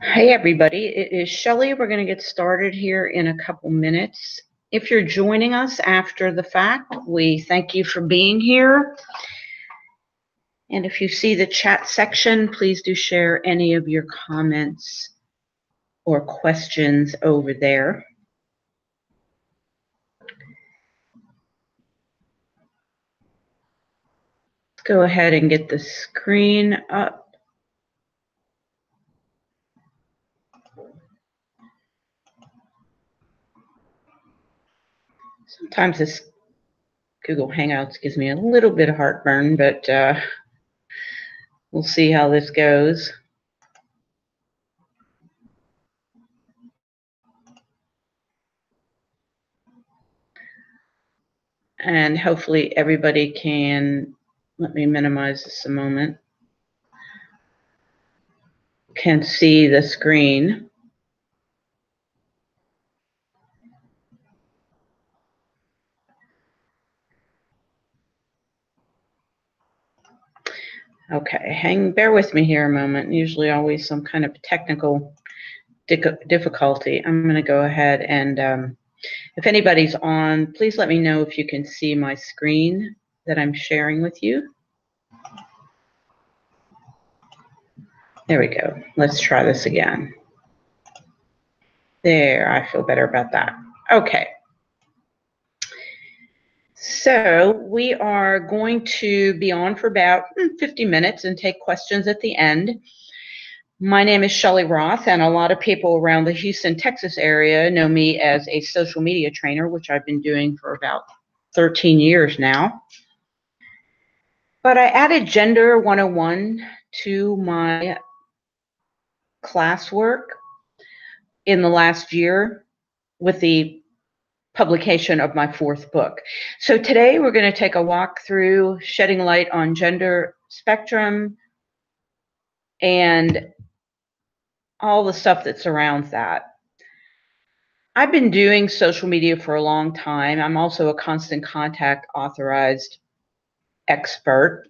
Hey everybody, it is Shelley. We're going to get started here in a couple minutes. If you're joining us after the fact, we thank you for being here. And if you see the chat section, please do share any of your comments or questions over there. Let's go ahead and get the screen up. Sometimes this Google Hangouts gives me a little bit of heartburn, but we'll see how this goes. And hopefully everybody can, let me minimize this a moment, can see the screen. Okay, bear with me here a moment. Usually always some kind of technical difficulty. I'm going to go ahead and if anybody's on, please let me know if you can see my screen that I'm sharing with you. There we go. Let's try this again. There, I feel better about that. Okay. So we are going to be on for about 50 minutes and take questions at the end. My name is Shelley Roth, and a lot of people around the Houston, Texas area know me as a social media trainer, which I've been doing for about 13 years now. But I added Gender 101 to my classwork in the last year with the publication of my 4th book. So today we're going to take a walk through shedding light on gender spectrum and all the stuff that surrounds that. I've been doing social media for a long time. I'm also a Constant Contact authorized expert.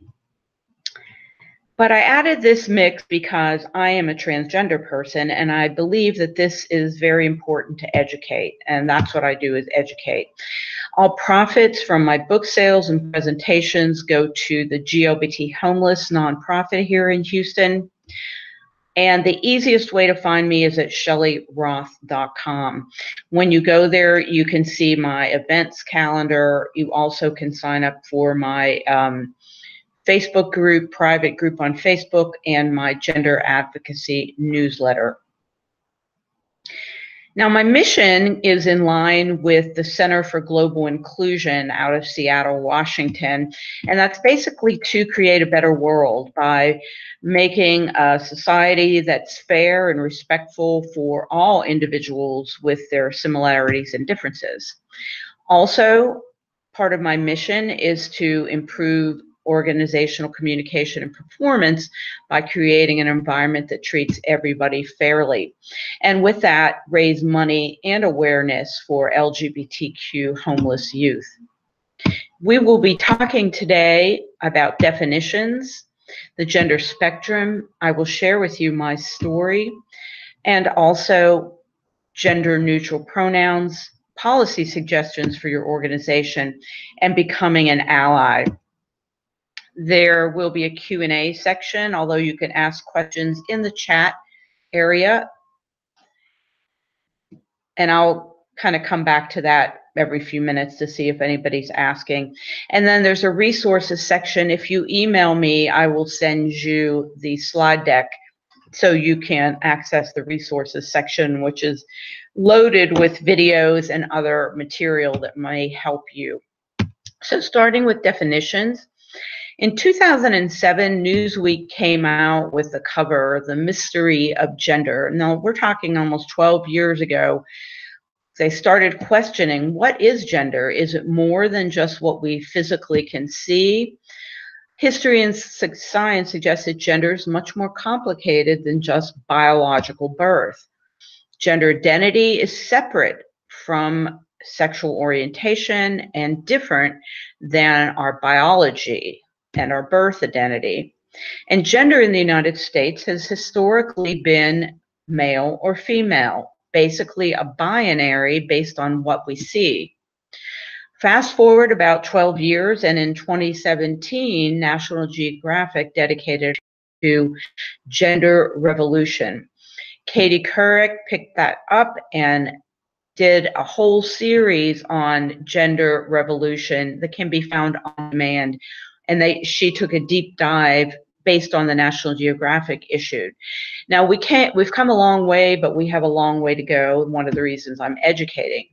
But I added this mix because I am a transgender person, and I believe that this is very important to educate, and that's what I do, is educate. All profits from my book sales and presentations go to the GLBT Homeless nonprofit here in Houston. And the easiest way to find me is at shelleyroth.com. When you go there, you can see my events calendar. You also can sign up for my Facebook group, private group on Facebook, and my gender advocacy newsletter. Now, my mission is in line with the Center for Global Inclusion out of Seattle, Washington, and that's basically to create a better world by making a society that's fair and respectful for all individuals with their similarities and differences. Also, part of my mission is to improve organizational communication and performance by creating an environment that treats everybody fairly. And with that, raise money and awareness for LGBTQ homeless youth. We will be talking today about definitions, the gender spectrum. I will share with you my story, and also gender neutral pronouns, policy suggestions for your organization, and becoming an ally. There will be a Q&A section, although you can ask questions in the chat area. And I'll kind of come back to that every few minutes to see if anybody's asking. And then there's a resources section. If you email me, I will send you the slide deck so you can access the resources section, which is loaded with videos and other material that may help you. So starting with definitions. In 2007, Newsweek came out with the cover, The Mystery of Gender. Now, we're talking almost 12 years ago. They started questioning, what is gender? Is it more than just what we physically can see? History and science suggest that gender is much more complicated than just biological birth. Gender identity is separate from sexual orientation and different than our biology and our birth identity. And gender in the United States has historically been male or female, basically a binary based on what we see. Fast forward about 12 years, and in 2017, National Geographic dedicated to gender revolution. Katie Couric picked that up and did a whole series on gender revolution that can be found on demand. And she took a deep dive based on the National Geographic issued. Now we've come a long way, but we have a long way to go. One of the reasons I'm educating.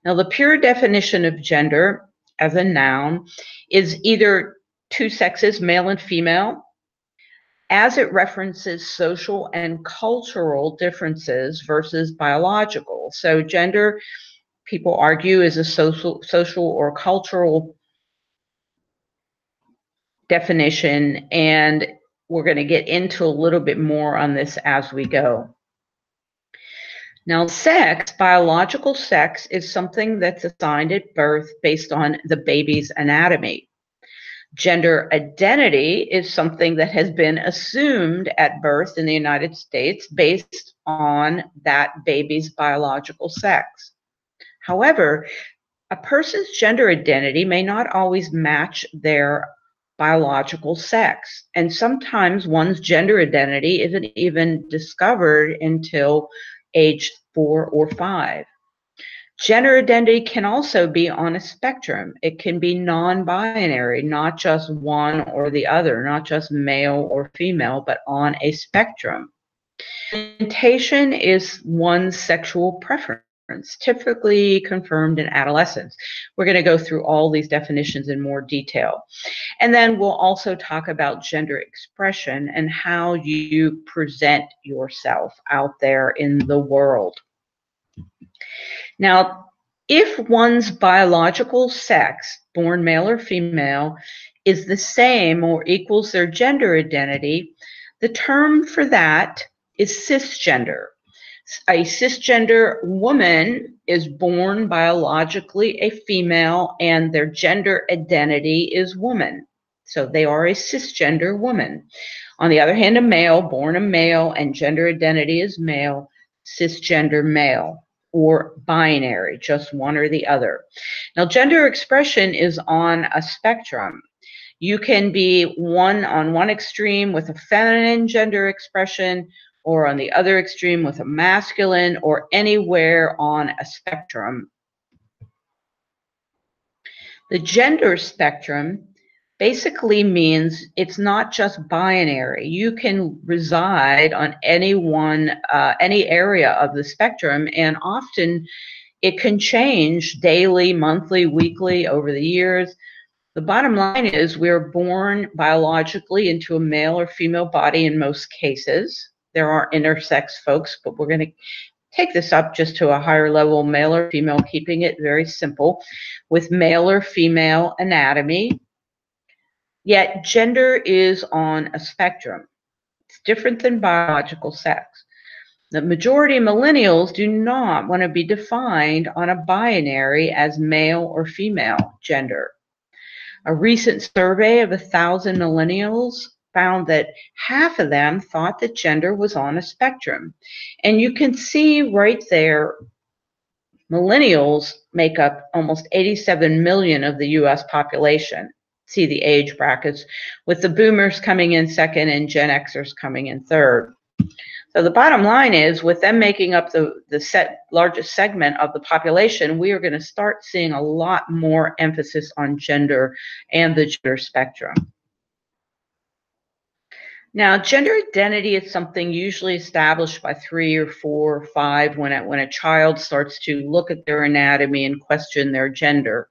Now the pure definition of gender as a noun is either two sexes, male and female, as it references social and cultural differences versus biological. So gender, people argue, is a social or cultural definition, and we're going to get into a little bit more on this as we go. Now, sex, biological sex, is something that's assigned at birth based on the baby's anatomy. Gender identity is something that has been assumed at birth in the United States based on that baby's biological sex. However, a person's gender identity may not always match their biological sex, and sometimes one's gender identity isn't even discovered until age 4 or 5. Gender identity can also be on a spectrum. It can be non-binary, not just one or the other, not just male or female, but on a spectrum. Orientation is one's sexual preference, typically confirmed in adolescence. We're going to go through all these definitions in more detail. And then we'll also talk about gender expression and how you present yourself out there in the world. Now, if one's biological sex, born male or female, is the same or equals their gender identity, the term for that is cisgender. A cisgender woman is born biologically a female and their gender identity is woman. So they are a cisgender woman. On the other hand, a male, born a male and gender identity is male, cisgender male, or binary, just one or the other. Now, gender expression is on a spectrum. You can be on one extreme with a feminine gender expression, or on the other extreme with a masculine, or anywhere on a spectrum. The gender spectrum basically means it's not just binary. You can reside on any area of the spectrum, and often it can change daily, monthly, weekly, over the years. The bottom line is we're born biologically into a male or female body in most cases. There are intersex folks, but we're going to take this up just to a higher level, male or female, keeping it very simple, with male or female anatomy. Yet gender is on a spectrum. It's different than biological sex. The majority of millennials do not want to be defined on a binary as male or female gender. A recent survey of 1,000 millennials found that half of them thought that gender was on a spectrum. And you can see right there, millennials make up almost 87 million of the US population. See the age brackets, with the boomers coming in second and Gen Xers coming in third. So the bottom line is, with them making up the largest segment of the population, we are going to start seeing a lot more emphasis on gender and the gender spectrum. Now, gender identity is something usually established by 3 or 4 or 5 when a child starts to look at their anatomy and question their gender.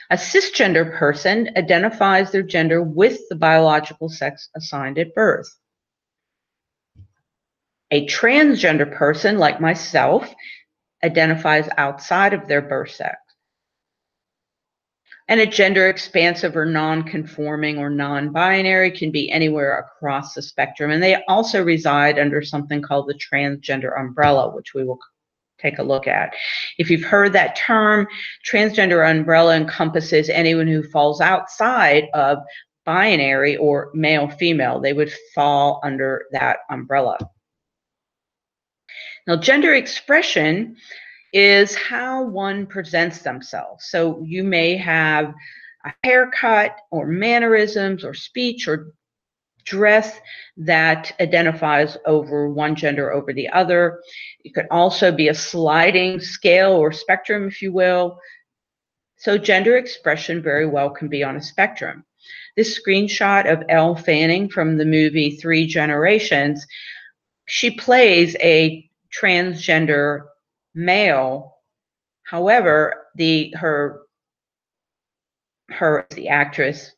A cisgender person identifies their gender with the biological sex assigned at birth. A transgender person, like myself, identifies outside of their birth sex. And a gender expansive or non-conforming or non-binary can be anywhere across the spectrum. And they also reside under something called the transgender umbrella, which we will take a look at. If you've heard that term, transgender umbrella encompasses anyone who falls outside of binary or male-female. They would fall under that umbrella. Now, gender expression is how one presents themselves. So you may have a haircut or mannerisms or speech or dress that identifies over one gender over the other. It could also be a sliding scale or spectrum, if you will. So gender expression very well can be on a spectrum. This screenshot of Elle Fanning from the movie 3 Generations, she plays a transgender male. However, the actress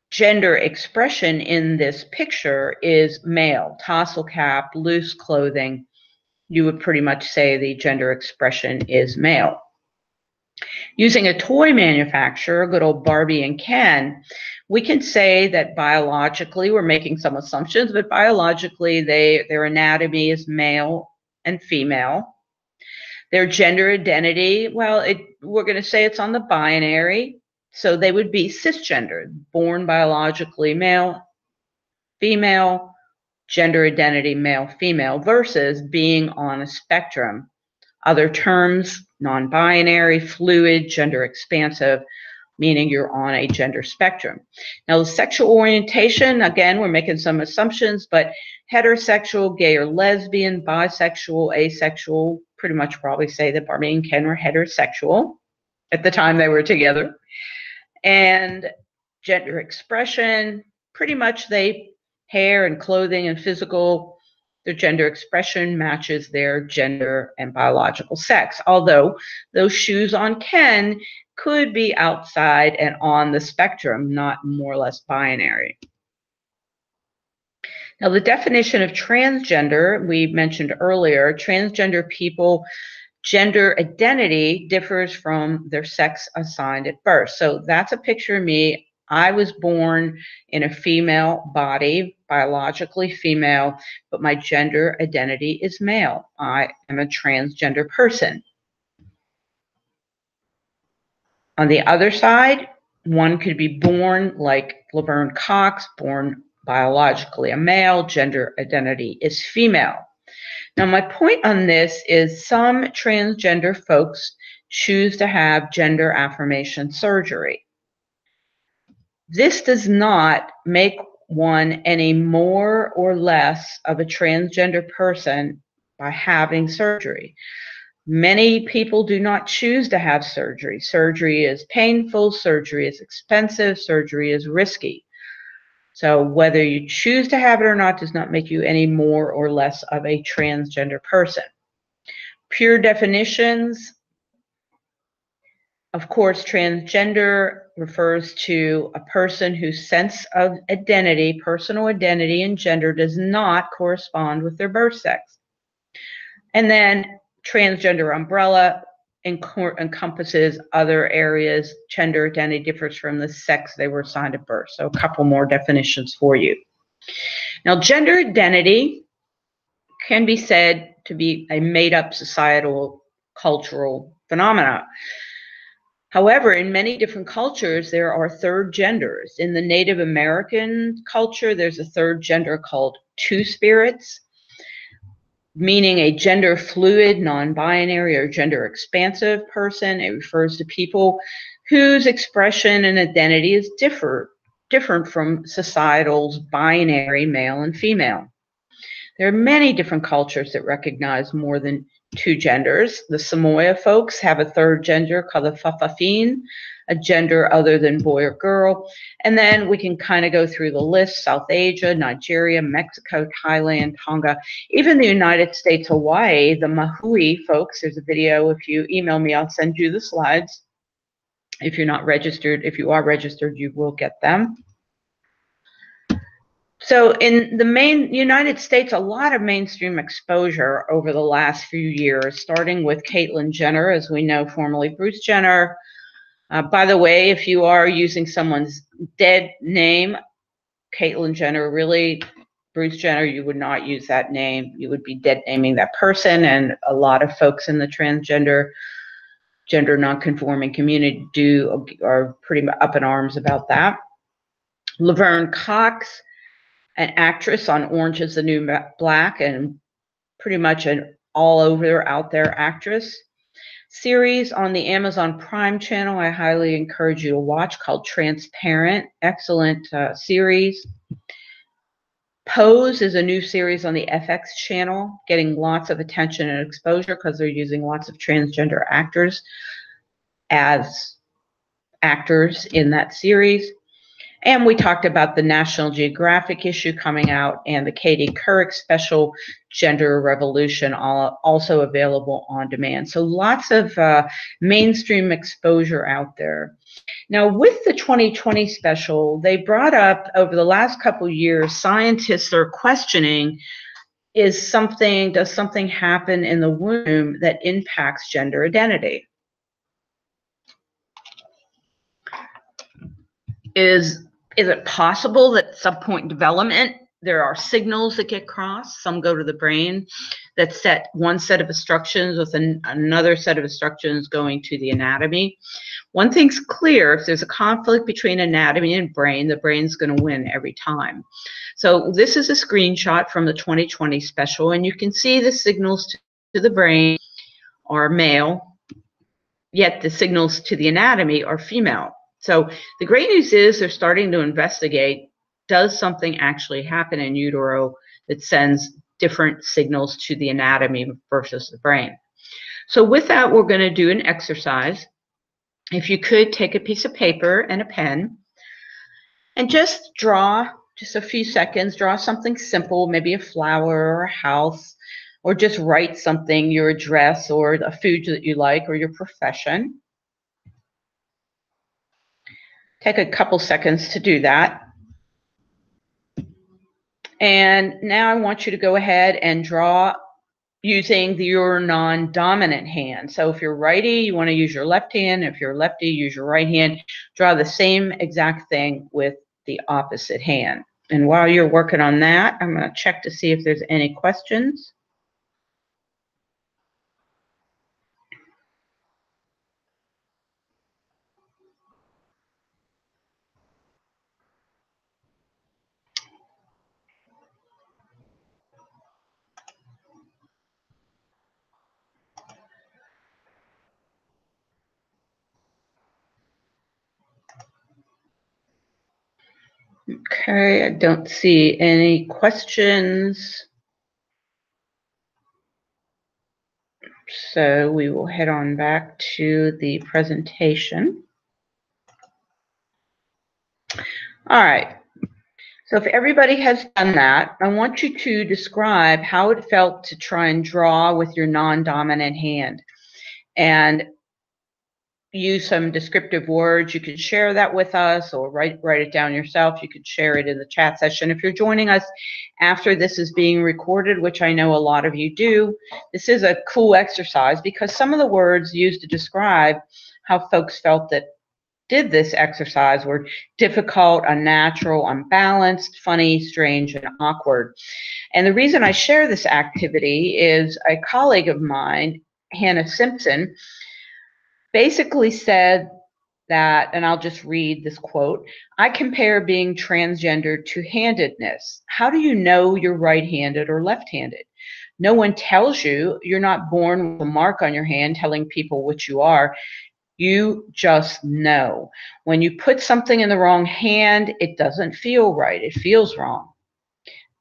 gender expression in this picture is male, tassel cap, loose clothing. You would pretty much say the gender expression is male. Using a toy manufacturer, good old Barbie and Ken, we can say that biologically, we're making some assumptions, but biologically their anatomy is male and female. Their gender identity, well, we're going to say it's on the binary. So they would be cisgendered, born biologically male, female, gender identity male, female, versus being on a spectrum. Other terms, non-binary, fluid, gender expansive, meaning you're on a gender spectrum. Now, the sexual orientation, again, we're making some assumptions, but heterosexual, gay or lesbian, bisexual, asexual, pretty much probably say that Barbie and Ken were heterosexual at the time they were together. And gender expression, pretty much hair and clothing and physical, their gender expression matches their gender and biological sex. Although those shoes on Ken could be outside and on the spectrum, not more or less binary. Now, the definition of transgender, we mentioned earlier, transgender people, gender identity differs from their sex assigned at birth. So that's a picture of me. I was born in a female body, biologically female, but my gender identity is male. I am a transgender person. On the other side, one could be born like Laverne Cox, born biologically a male, gender identity is female. Now, my point on this is some transgender folks choose to have gender affirmation surgery. This does not make one any more or less of a transgender person by having surgery. Many people do not choose to have surgery. Surgery is painful, surgery is expensive, surgery is risky. So whether you choose to have it or not does not make you any more or less of a transgender person. Pure definitions, of course, transgender refers to a person whose sense of identity, personal identity, and gender does not correspond with their birth sex. And then transgender umbrella encompasses other areas. Gender identity differs from the sex they were assigned at birth. So a couple more definitions for you. Now, gender identity can be said to be a made-up societal cultural phenomena. However, in many different cultures, there are third genders. In the Native American culture, there's a third gender called two-spirits, meaning a gender fluid, non-binary, or gender expansive person. It refers to people whose expression and identity is different from societal's binary male and female. There are many different cultures that recognize more than two genders. The Samoa folks have a third gender called the Fa'afafine, a gender other than boy or girl. And then we can kind of go through the list: South Asia, Nigeria, Mexico, Thailand, Tonga, even the United States, Hawaii, the Mahui folks. There's a video. If you email me, I'll send you the slides. If you're not registered, if you are registered, you will get them. So in the United States, a lot of mainstream exposure over the last few years, starting with Caitlyn Jenner, as we know, formerly Bruce Jenner. By the way, if you are using someone's dead name, Caitlyn Jenner, really, Bruce Jenner, you would not use that name. You would be dead naming that person. And a lot of folks in the transgender gender non-conforming community are pretty much up in arms about that. Laverne Cox, an actress on Orange is the New Black, and pretty much an all-over out there actress. Series on the Amazon Prime channel I highly encourage you to watch, called Transparent. Excellent series. Pose is a new series on the FX channel, getting lots of attention and exposure because they're using lots of transgender actors as actors in that series. And we talked about the National Geographic issue coming out and the Katie Couric special, Gender Revolution, also available on demand. So lots of mainstream exposure out there. Now, with the 2020 special, they brought up over the last couple of years, scientists are questioning, does something happen in the womb that impacts gender identity? Is it possible that at some point in development, there are signals that get crossed? Some go to the brain that set one set of instructions with another set of instructions going to the anatomy. One thing's clear: if there's a conflict between anatomy and brain, the brain's going to win every time. So this is a screenshot from the 2020 special, and you can see the signals to the brain are male, yet the signals to the anatomy are female. So the great news is they're starting to investigate, does something actually happen in utero that sends different signals to the anatomy versus the brain? So with that, we're going to do an exercise. If you could take a piece of paper and a pen and just draw, just a few seconds, draw something simple, maybe a flower or a house, or just write something, your address or a food that you like or your profession. Take a couple seconds to do that. And now I want you to go ahead and draw using your non-dominant hand. So if you're righty, you want to use your left hand. If you're lefty, use your right hand. Draw the same exact thing with the opposite hand. And while you're working on that, I'm going to check to see if there's any questions. Okay, I don't see any questions. So we will head on back to the presentation. All right. So if everybody has done that, I want you to describe how it felt to try and draw with your non-dominant hand, and use some descriptive words. You could share that with us or write it down yourself. You could share it in the chat session. If you're joining us after this is being recorded, which I know a lot of you do, this is a cool exercise because some of the words used to describe how folks felt that did this exercise were difficult, unnatural, unbalanced, funny, strange, and awkward. And the reason I share this activity is a colleague of mine, Hannah Simpson, basically said that, and I'll just read this quote, "I compare being transgender to handedness. How do you know you're right-handed or left-handed? No one tells you. You're not born with a mark on your hand telling people what you are. You just know. When you put something in the wrong hand, it doesn't feel right. It feels wrong.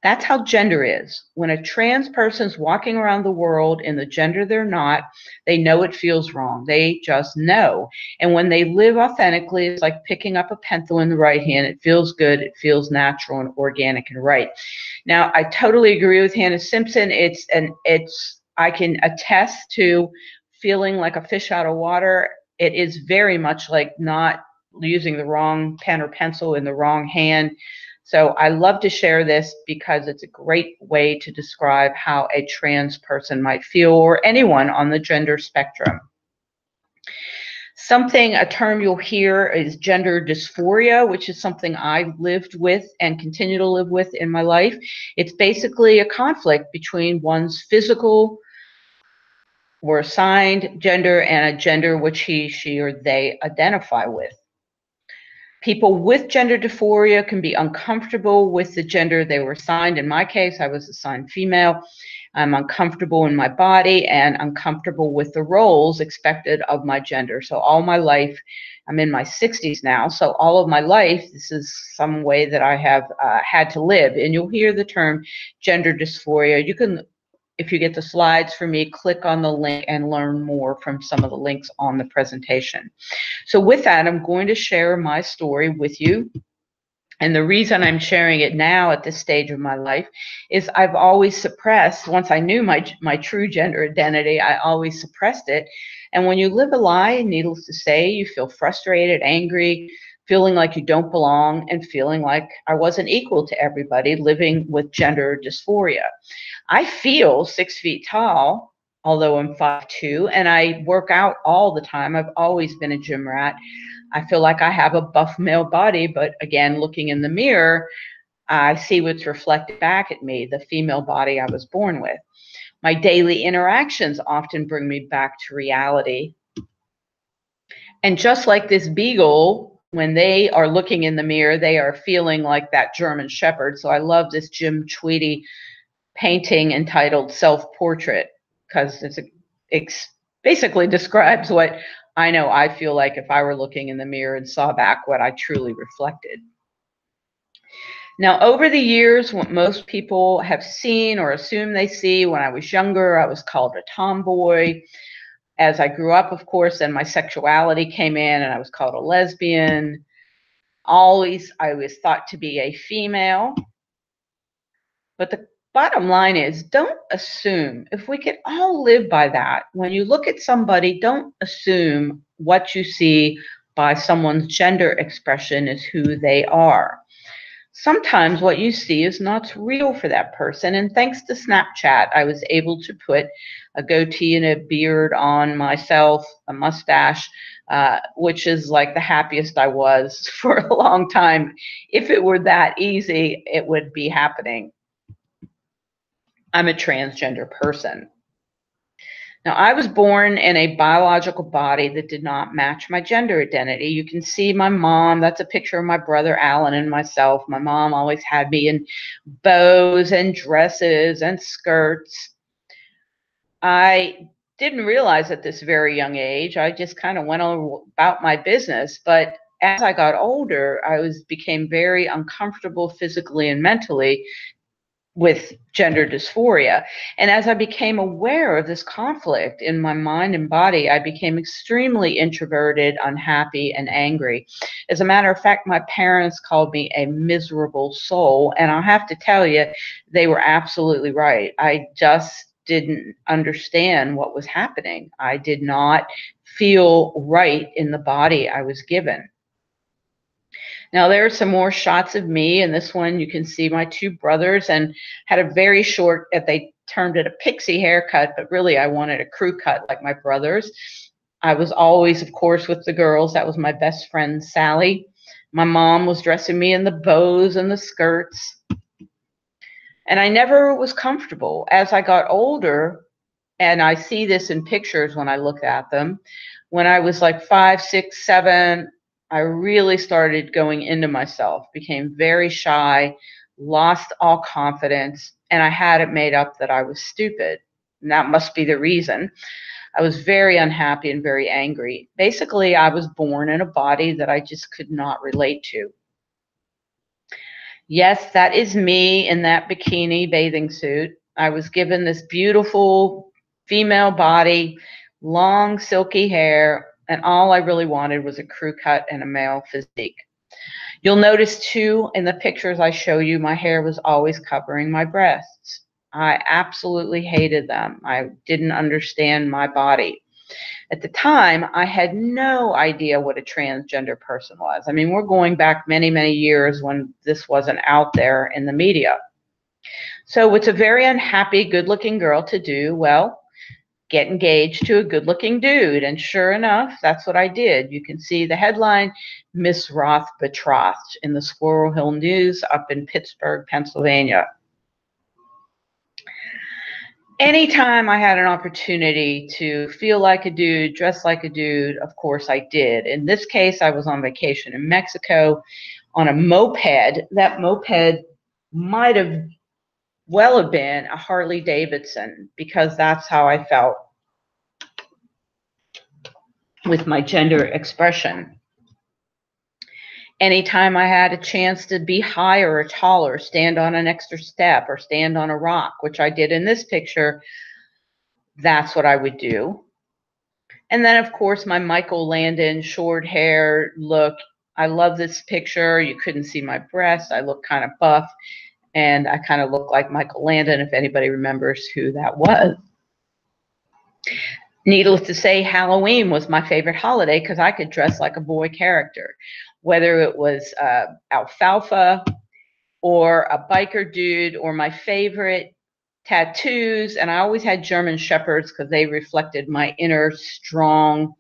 That's how gender is. When a trans person's walking around the world in the gender they're not, they know it feels wrong. They just know. And when they live authentically, it's like picking up a pencil in the right hand. It feels good. It feels natural and organic and right." Now, I totally agree with Hannah Simpson. I can attest to feeling like a fish out of water. It is very much like not using the wrong pen or pencil in the wrong hand. So I love to share this because it's a great way to describe how a trans person might feel, or anyone on the gender spectrum. A term you'll hear is gender dysphoria, which is something I've lived with and continue to live with in my life. It's basically a conflict between one's physical were assigned gender and a gender which he, she, or they identify with. People with gender dysphoria can be uncomfortable with the gender they were assigned. In my case, I was assigned female. I'm uncomfortable in my body and uncomfortable with the roles expected of my gender. So all my life, I'm in my 60s now, so all of my life, this is some way that I have had to live. And you'll hear the term gender dysphoria. You can, if you get the slides for me, click on the link and learn more from some of the links on the presentation. So with that, I'm going to share my story with you. And the reason I'm sharing it now at this stage of my life is I've always suppressed, once I knew my true gender identity, I always suppressed it. And when you live a lie, needless to say, you feel frustrated, angry, feeling like you don't belong, and feeling like I wasn't equal to everybody living with gender dysphoria. I feel 6 feet tall, although I'm 5'2", and I work out all the time. I've always been a gym rat. I feel like I have a buff male body, but again, looking in the mirror, I see what's reflected back at me, the female body I was born with. My daily interactions often bring me back to reality. And just like this beagle, when they are looking in the mirror, they are feeling like that German Shepherd. So I love this Jim Tweedy painting entitled Self-Portrait, because it basically describes what I know I feel like if I were looking in the mirror and saw back what I truly reflected. Now, over the years, what most people have seen or assume they see, when I was younger, I was called a tomboy. As I grew up, of course, and my sexuality came in and I was called a lesbian. I was thought to be a female. But the bottom line is, don't assume. If we could all live by that, when you look at somebody, don't assume what you see by someone's gender expression is who they are. Sometimes what you see is not real for that person. And thanks to Snapchat, I was able to put a goatee and a beard on myself, a mustache, which is like the happiest I was for a long time. If it were that easy, it would be happening. I'm a transgender person. Now, I was born in a biological body that did not match my gender identity. You can see my mom. That's a picture of my brother Alan and myself. My mom always had me in bows and dresses and skirts. I didn't realize at this very young age. I just kind of went on about my business. But as I got older, became very uncomfortable physically and mentally with gender dysphoria. And as I became aware of this conflict in my mind and body, I became extremely introverted, unhappy, and angry. As a matter of fact, my parents called me a miserable soul. And I have to tell you, they were absolutely right. I just didn't understand what was happening. I did not feel right in the body I was given. Now there are some more shots of me. In this one, you can see my two brothers, and had a very short, they termed it a pixie haircut, but really I wanted a crew cut like my brothers. I was always, of course, with the girls. That was my best friend, Sally. My mom was dressing me in the bows and the skirts. And I never was comfortable. As I got older, and I see this in pictures when I look at them, when I was like 5, 6, 7, I really started going into myself, became very shy, lost all confidence, and I had it made up that I was stupid. And that must be the reason. I was very unhappy and very angry. Basically, I was born in a body that I just could not relate to. Yes, that is me in that bikini bathing suit. I was given this beautiful female body, long silky hair, and all I really wanted was a crew cut and a male physique. You'll notice too, in the pictures I show you, my hair was always covering my breasts. I absolutely hated them. I didn't understand my body. At the time, I had no idea what a transgender person was. I mean, we're going back many, many years when this wasn't out there in the media. So what's a very unhappy, good-looking girl to do? Well, get engaged to a good-looking dude. And sure enough, that's what I did. You can see the headline, Miss Roth Betrothed, in the Squirrel Hill News up in Pittsburgh, Pennsylvania. anytime I had an opportunity to feel like a dude, dress like a dude, of course I did. In this case, I was on vacation in Mexico on a moped. That moped might have well have been a Harley Davidson, because that's how I felt with my gender expression. Anytime I had a chance to be higher or taller, stand on an extra step or stand on a rock, which I did in this picture, that's what I would do. And then, of course, my Michael Landon short hair look. I love this picture. You couldn't see my breasts. I look kind of buff, and I kind of look like Michael Landon, if anybody remembers who that was. Needless to say, Halloween was my favorite holiday because I could dress like a boy character, whether it was alfalfa or a biker dude or my favorite tattoos. And I always had German Shepherds because they reflected my inner strong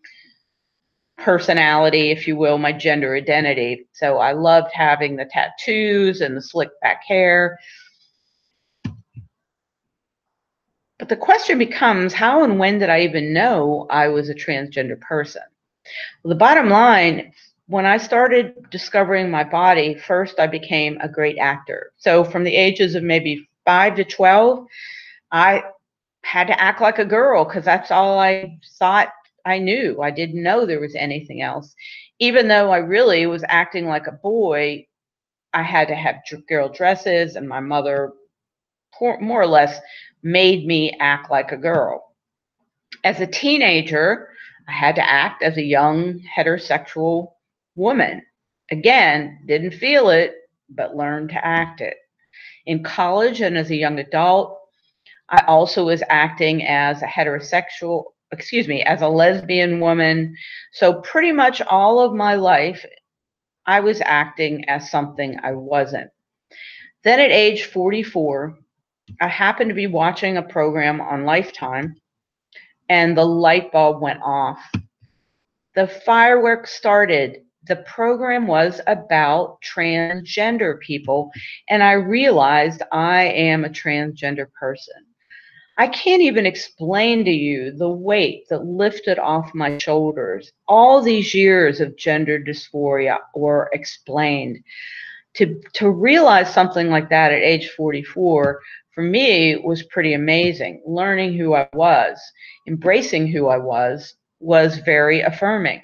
personality, if you will, my gender identity. So I loved having the tattoos and the slick back hair. But the question becomes, how and when did I even know I was a transgender person? Well, the bottom line, when I started discovering my body, first I became a great actor. So from the ages of maybe 5 to 12, I had to act like a girl because that's all I thought I knew. I didn't know there was anything else. Even though I really was acting like a boy, I had to have girl dresses, and my mother more or less made me act like a girl. As a teenager, I had to act as a young heterosexual woman. Again, didn't feel it, but learned to act it. In college and as a young adult, I also was acting as a as a lesbian woman. So pretty much all of my life, I was acting as something I wasn't. Then at age 44, I happened to be watching a program on Lifetime, and the light bulb went off. The fireworks started. The program was about transgender people, and I realized I am a transgender person. I can't even explain to you the weight that lifted off my shoulders. All these years of gender dysphoria were explained. To realize something like that at age 44, for me, was pretty amazing. Learning who I was, embracing who I was very affirming.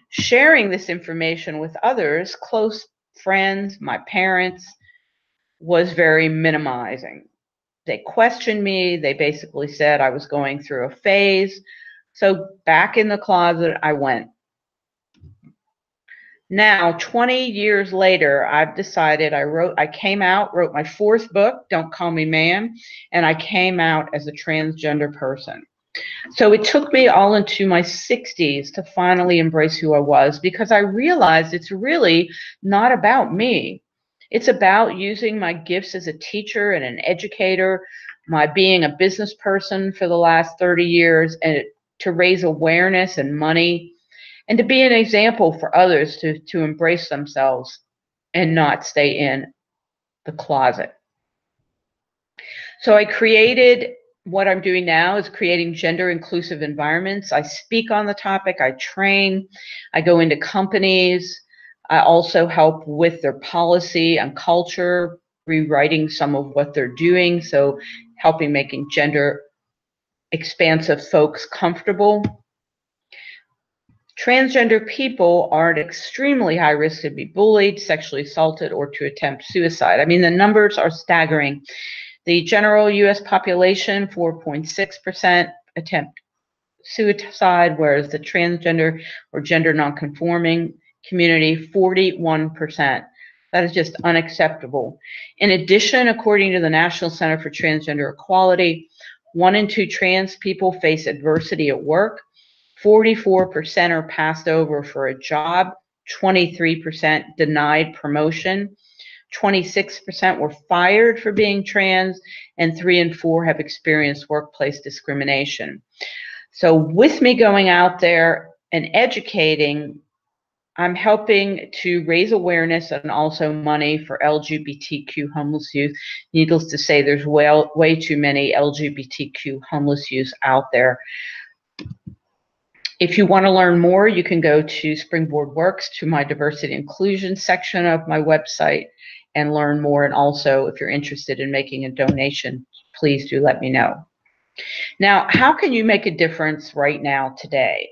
Sharing this information with others, close friends, my parents, was very minimizing. They questioned me. They basically said I was going through a phase. So back in the closet I went. Now, 20 years later, I've decided I came out, wrote my 4th book, Don't Call Me Ma'am, and I came out as a transgender person. So it took me all into my 60s to finally embrace who I was, because I realized it's really not about me. It's about using my gifts as a teacher and an educator, my being a business person for the last 30 years, and to raise awareness and money, and to be an example for others to embrace themselves and not stay in the closet. So I created, what I'm doing now is creating gender inclusive environments. I speak on the topic, I train, I go into companies. I also help with their policy and culture, rewriting some of what they're doing. So helping making gender expansive folks comfortable. Transgender people are at extremely high risk to be bullied, sexually assaulted, or to attempt suicide. I mean, the numbers are staggering. The general U.S. population, 4.6% attempt suicide, whereas the transgender or gender non-conforming community, 41%. That is just unacceptable. In addition, according to the National Center for Transgender Equality, 1 in 2 trans people face adversity at work. 44% are passed over for a job, 23% denied promotion, 26% were fired for being trans, and 3 in 4 have experienced workplace discrimination. So with me going out there and educating, I'm helping to raise awareness and also money for LGBTQ homeless youth. Needless to say, there's way too many LGBTQ homeless youth out there. If you want to learn more, you can go to Springboard Works, to my diversity inclusion section of my website, and learn more. And also, if you're interested in making a donation, please do let me know. Now, how can you make a difference right now today?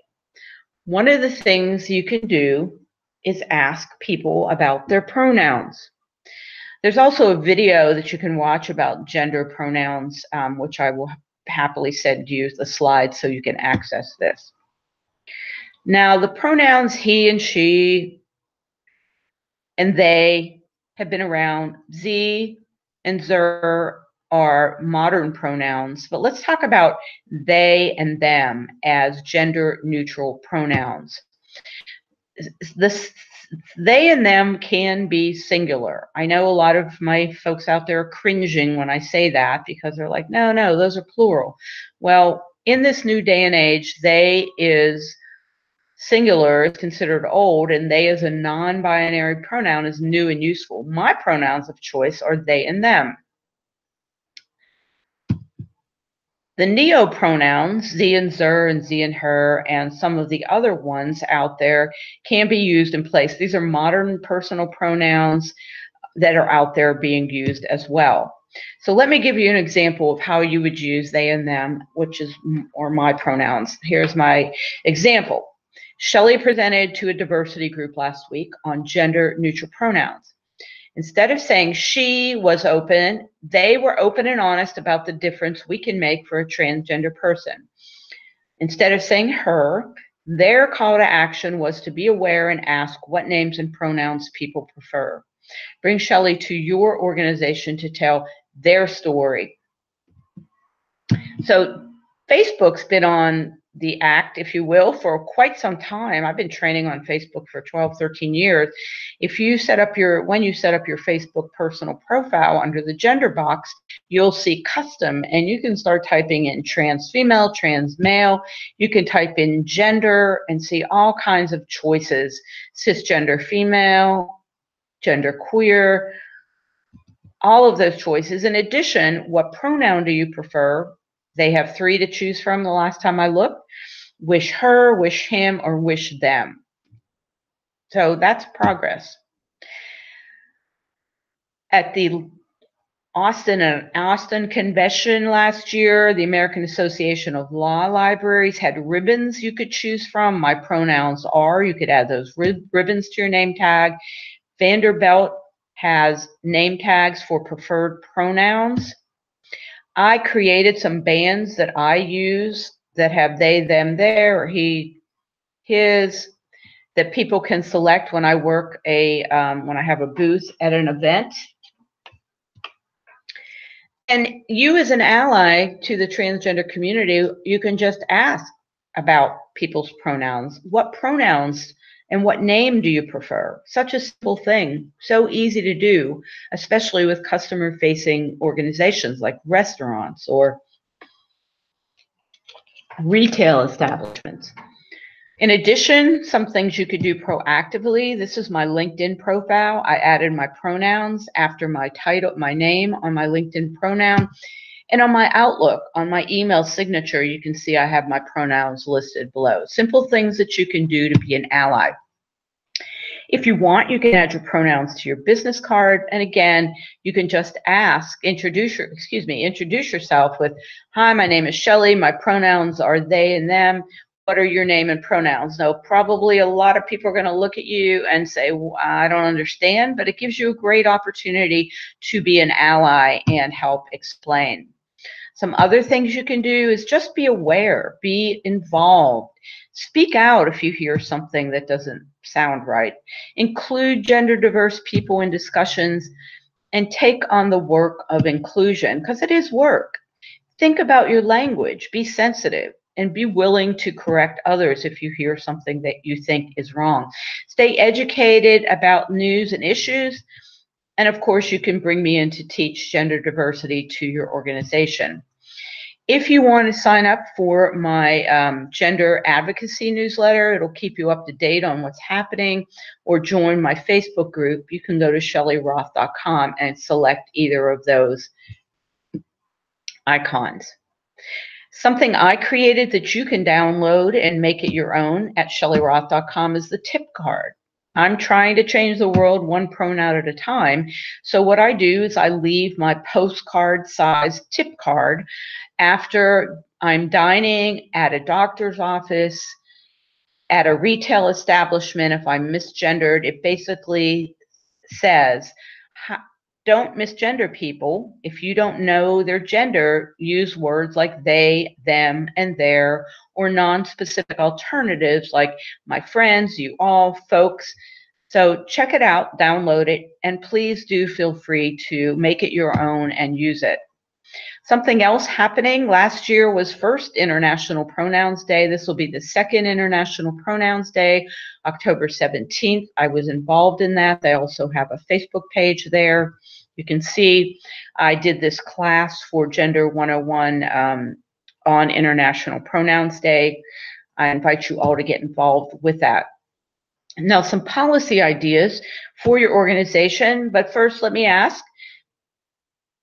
One of the things you can do is ask people about their pronouns. There's also a video that you can watch about gender pronouns, which I will happily send you the slides so you can access this. Now, the pronouns he and she and they have been around. Sie and zer are modern pronouns, but let's talk about they and them as gender neutral pronouns. They and them can be singular. I know a lot of my folks out there are cringing when I say that because they're like, no, those are plural. Well, in this new day and age, they is singular, is considered old, and they as a non-binary pronoun is new and useful. My pronouns of choice are they and them. The neo-pronouns, sie and zer and sie and her, and some of the other ones out there can be used in place. These are modern personal pronouns that are out there being used as well. So let me give you an example of how you would use they and them, or my pronouns. Here's my example. Shelley presented to a diversity group last week on gender neutral pronouns. Instead of saying she was open, they were open and honest about the difference we can make for a transgender person. Instead of saying her, their call to action was to be aware and ask what names and pronouns people prefer. Bring Shelley to your organization to tell their story. So Facebook's been on the act, if you will, for quite some time. I've been training on Facebook for 12, 13 years. When you set up your Facebook personal profile under the gender box, you'll see custom, and you can start typing in trans female, trans male. You can type in gender and see all kinds of choices: cisgender female, gender queer, all of those choices. In addition, what pronoun do you prefer? They have 3 to choose from the last time I looked: wish her, wish him, or wish them. So that's progress. At the Austin convention last year, the American Association of Law Libraries had ribbons you could choose from. My pronouns are, you could add those ribbons to your name tag. Vanderbilt has name tags for preferred pronouns. I created some bands that I use that have they, them, their, or he, his, that people can select when I work when I have a booth at an event. And you, as an ally to the transgender community, you can just ask about people's pronouns. What pronouns and what name do you prefer? Such a simple thing, so easy to do, especially with customer-facing organizations like restaurants or retail establishments. In addition, some things you could do proactively. This is my LinkedIn profile. I added my pronouns after my title, my name on my LinkedIn pronoun. And on my Outlook, on my email signature, you can see I have my pronouns listed below. Simple things that you can do to be an ally. If you want, you can add your pronouns to your business card. And again, you can just introduce yourself with, hi, my name is Shelley. My pronouns are they and them. What are your name and pronouns? Now, probably a lot of people are going to look at you and say, well, I don't understand, but it gives you a great opportunity to be an ally and help explain. Some other things you can do is just be aware, be involved. Speak out if you hear something that doesn't sound right. Include gender diverse people in discussions and take on the work of inclusion, because it is work. Think about your language, be sensitive, and be willing to correct others if you hear something that you think is wrong. Stay educated about news and issues. And of course, you can bring me in to teach gender diversity to your organization. If you want to sign up for my gender advocacy newsletter, it'll keep you up to date on what's happening, or join my Facebook group, you can go to shellyroth.com and select either of those icons. Something I created that you can download and make it your own at shellyroth.com is the tip card. I'm trying to change the world one pronoun at a time. So what I do is I leave my postcard size tip card after I'm dining at a doctor's office, at a retail establishment. If I'm misgendered, it basically says, don't misgender people. If you don't know their gender, use words like they, them, and their, or non-specific alternatives like my friends, you all, folks. So check it out, download it, and please do feel free to make it your own and use it. Something else happening, last year was first International Pronouns Day. This will be the second International Pronouns Day, October 17th. I was involved in that. They also have a Facebook page there. You can see I did this class for Gender 101 on International Pronouns Day. I invite you all to get involved with that. Now, some policy ideas for your organization, but first let me ask,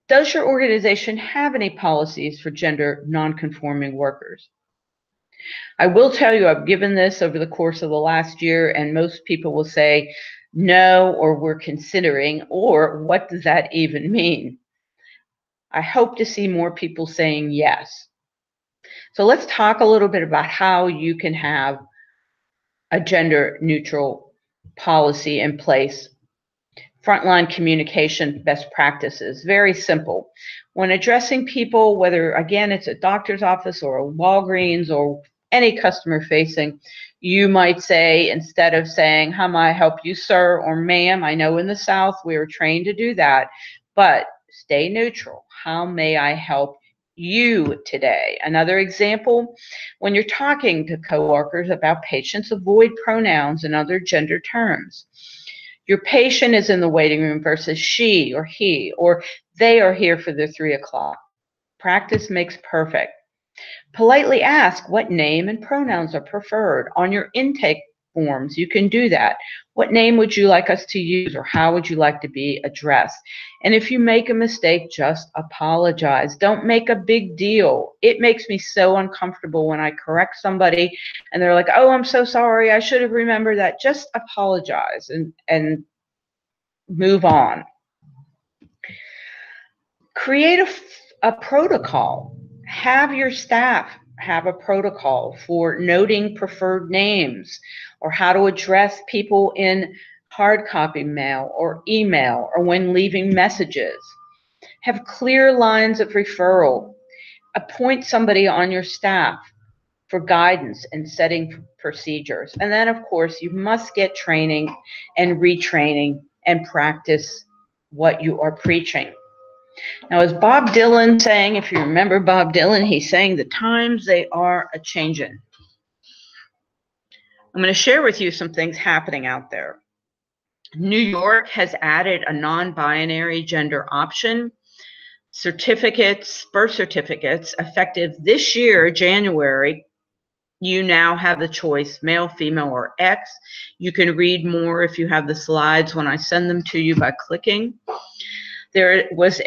does your organization have any policies for gender non-conforming workers? I will tell you, I've given this over the course of the last year, and most people will say no, or we're considering, or what does that even mean? I hope to see more people saying yes. So let's talk a little bit about how you can have a gender neutral policy in place. Frontline communication best practices, very simple. When addressing people, whether again it's a doctor's office or a Walgreens or any customer facing, you might say, instead of saying, how may I help you, sir, or ma'am, I know in the South we are trained to do that, but stay neutral. How may I help you today? Another example, when you're talking to coworkers about patients, avoid pronouns and other gender terms. Your patient is in the waiting room versus she or he, or they are here for their 3 o'clock. Practice makes perfect. Politely ask what name and pronouns are preferred. On your intake forms, you can do that. What name would you like us to use, or how would you like to be addressed? And if you make a mistake, just apologize. Don't make a big deal. It makes me so uncomfortable when I correct somebody and they're like, oh, I'm so sorry, I should have remembered that. Just apologize and move on. Create a protocol. Have your staff have a protocol for noting preferred names, or how to address people in hard copy mail or email, or when leaving messages. Have clear lines of referral. Appoint somebody on your staff for guidance and setting procedures. And then, of course, you must get training and retraining and practice what you are preaching. Now, as Bob Dylan sang, if you remember Bob Dylan, he's saying the times they are a-changin'. I'm going to share with you some things happening out there. New York has added a non-binary gender option. Certificates, birth certificates, effective this year, January, you now have the choice, male, female, or X. You can read more if you have the slides when I send them to you by clicking. There is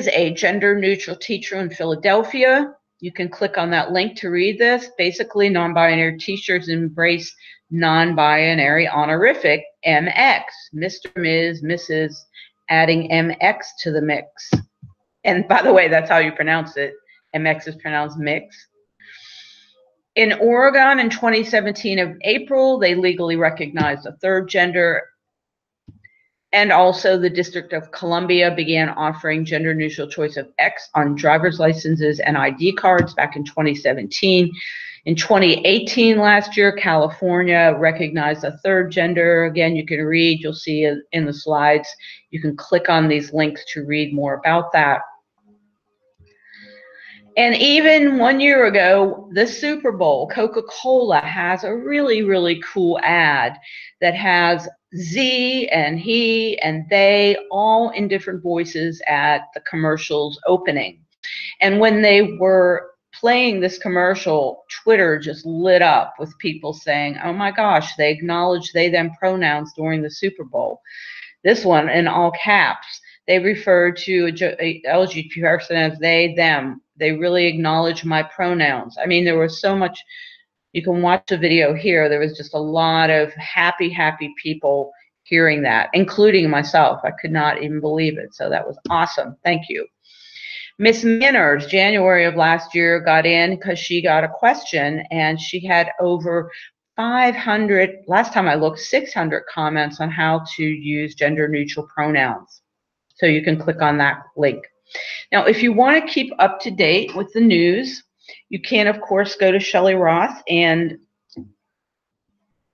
a gender neutral teacher in Philadelphia. You can click on that link to read this. Basically, non-binary teachers embrace non-binary honorific MX, Mr., Ms., Mrs., adding MX to the mix. And by the way, that's how you pronounce it. MX is pronounced mix. In Oregon in 2017 of April, they legally recognized a third gender. And also the District of Columbia began offering gender neutral choice of X on driver's licenses and ID cards back in 2017. In 2018, last year, California recognized a third gender. Again, you can read, you'll see in the slides, you can click on these links to read more about that. And even 1 year ago, the Super Bowl, Coca-Cola has a really, really cool ad that has Z and he and they all in different voices at the commercial's opening. And when they were playing this commercial, Twitter just lit up with people saying, oh my gosh, they acknowledged they, them pronouns during the Super Bowl. This one in all caps. They referred to a LGBT person as they, them. They really acknowledge my pronouns. I mean, there was so much. You can watch the video here. There was just a lot of happy, happy people hearing that, including myself. I could not even believe it. So that was awesome. Thank you. Miss Manners, January of last year, got in because she got a question, and she had over 500, last time I looked, 600 comments on how to use gender neutral pronouns. So you can click on that link. Now, if you want to keep up to date with the news, you can, of course, go to Shelley Roth and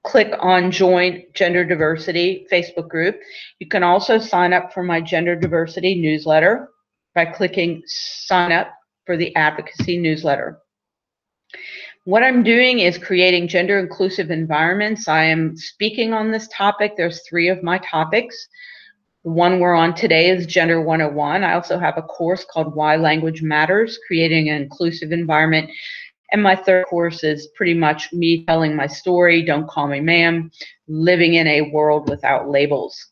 click on Join Gender Diversity Facebook group. You can also sign up for my Gender Diversity newsletter by clicking Sign Up for the Advocacy newsletter. What I'm doing is creating gender inclusive environments. I am speaking on this topic. There's 3 of my topics. The one we're on today is Gender 101. I also have a course called Why Language Matters, Creating an Inclusive Environment. And my 3rd course is pretty much me telling my story, Don't Call Me Ma'am, living in a world without labels.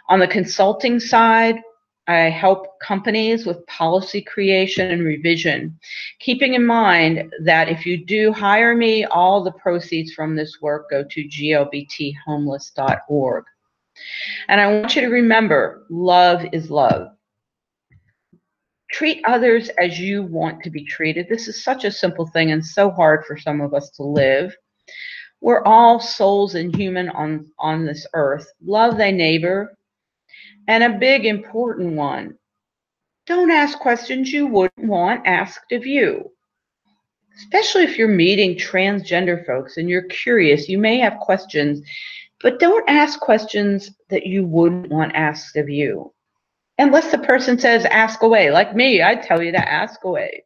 On the consulting side, I help companies with policy creation and revision, keeping in mind that if you do hire me, all the proceeds from this work go to glbthomeless.org. And I want you to remember, love is love. Treat others as you want to be treated. This is such a simple thing and so hard for some of us to live. We're all souls and human on this earth. Love thy neighbor. And a big important one, don't ask questions you wouldn't want asked of you. Especially if you're meeting transgender folks and you're curious, you may have questions, but don't ask questions that you wouldn't want asked of you. Unless the person says, ask away. Like me, I tell you to ask away.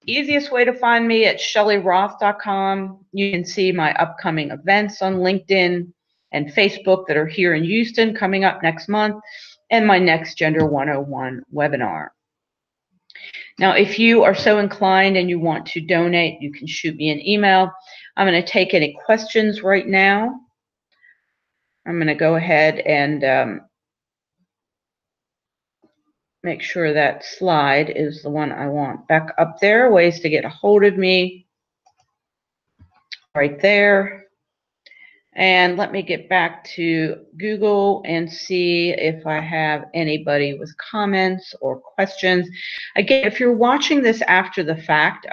Easiest way to find me at shelleyroth.com. You can see my upcoming events on LinkedIn and Facebook that are here in Houston coming up next month, and my next Gender 101 webinar. Now, if you are so inclined and you want to donate, you can shoot me an email. I'm going to take any questions right now. I'm going to go ahead and make sure that slide is the one I want back up there. Ways to get a hold of me. Right there. And let me get back to Google and see if I have anybody with comments or questions. Again, if you're watching this after the fact,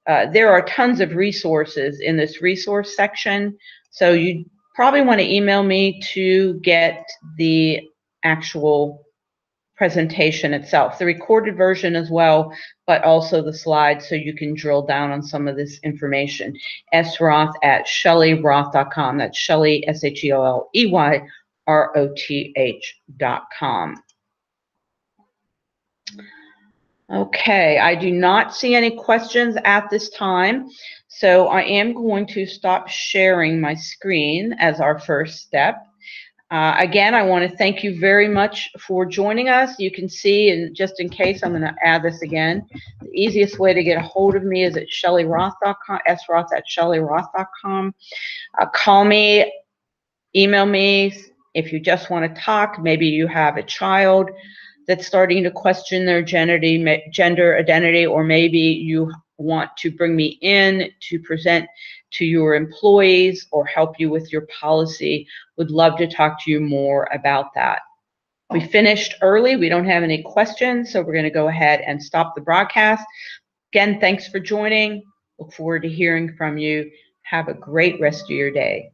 there are tons of resources in this resource section. So you probably want to email me to get the actual presentation itself, the recorded version as well, but also the slides so you can drill down on some of this information. sroth@shelleyroth.com. That's Shelley, SHELLEYROTH.com. Okay, I do not see any questions at this time, so I am going to stop sharing my screen as our first step. Again, I want to thank you very much for joining us. You can see, and just in case, I'm going to add this again. The easiest way to get a hold of me is at shelleyroth.com, sroth@shelleyroth.com. Call me, email me if you just want to talk. Maybe you have a child that's starting to question their gender identity, or maybe you want to bring me in to present to your employees or help you with your policy. Would love to talk to you more about that. We finished early. We don't have any questions, so we're going to go ahead and stop the broadcast. Again, thanks for joining. Look forward to hearing from you. Have a great rest of your day.